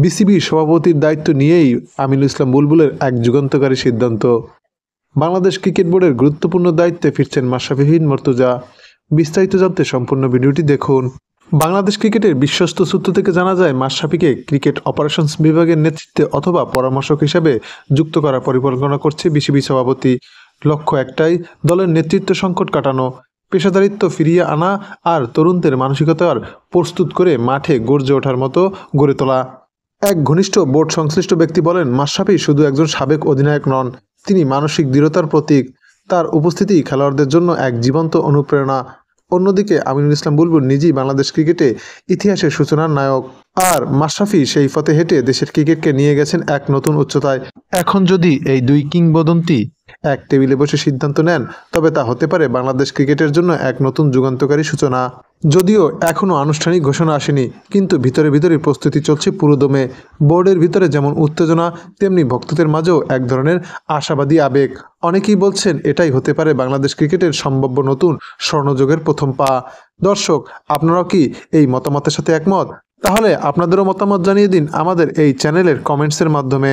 BCB সভাপতির দায়িত্ব নিয়েই আমিনুল ইসলাম বুলবুলের এক যুগান্তকারী সিদ্ধান্ত। বাংলাদেশ ক্রিকেট বোর্ডের গুরুত্বপূর্ণ দায়িত্বে ফিরছেন মাশরাফি বিন মুর্তজা। বিস্তারিত জানতে সম্পূর্ণ ভিডিওটি দেখুন। বাংলাদেশ ক্রিকেটের বিশ্বস্ত সূত্র থেকে জানা যায়, মাশরাফিকে ক্রিকেট অপারেশনস বিভাগের নেতৃত্বে অথবা পরামর্শক হিসেবে যুক্ত করার পরিকল্পনা করছে বিসিবি সভাপতি। লক্ষ্য একটাই, দলের নেতৃত্ব সংকট কাটানো, পেশাদারিত্ব ফিরিয়ে আনা আর তরুণদের মানসিকতার প্রস্তুত করে মাঠে গর্জে ওঠার মতো গড়ে তোলা। এক ঘনিষ্ঠ বোর্ড সংশ্লিষ্ট ব্যক্তি বলেন, মাশরাফি শুধু একজন সাবেক অধিনায়ক নন, তিনি মানসিক দৃঢ়তার প্রতীক। তার উপস্থিতি খেলোয়াড়দের জন্য এক জীবন্ত অনুপ্রেরণা। অন্যদিকে আমিনুল ইসলাম বুলবুল নিজেই বাংলাদেশ ক্রিকেটে ইতিহাসের সূচনার নায়ক, আর মাশরাফি সেই পথে হেঁটে দেশের ক্রিকেটকে নিয়ে গেছেন এক নতুন উচ্চতায়। এখন যদি এই দুই কিংবদন্তি এক টেবিলে বসে সিদ্ধান্ত নেন, তবে তা হতে পারে বাংলাদেশ ক্রিকেটের জন্য এক নতুন যুগান্তকারী সূচনা। যদিও এখনও আনুষ্ঠানিক ঘোষণা আসেনি, কিন্তু ভিতরে ভিতরে প্রস্তুতি চলছে পুরোদমে। বোর্ডের ভিতরে যেমন উত্তেজনা, তেমনি ভক্তদের মাঝেও এক ধরনের আশাবাদী আবেগ। অনেকেই বলছেন এটাই হতে পারে বাংলাদেশ ক্রিকেটের সম্ভাব্য নতুন স্বর্ণযুগের প্রথম পা। দর্শক, আপনারাও কি এই মতামতের সাথে একমত? তাহলে আপনাদেরও মতামত জানিয়ে দিন আমাদের এই চ্যানেলের কমেন্টসের মাধ্যমে।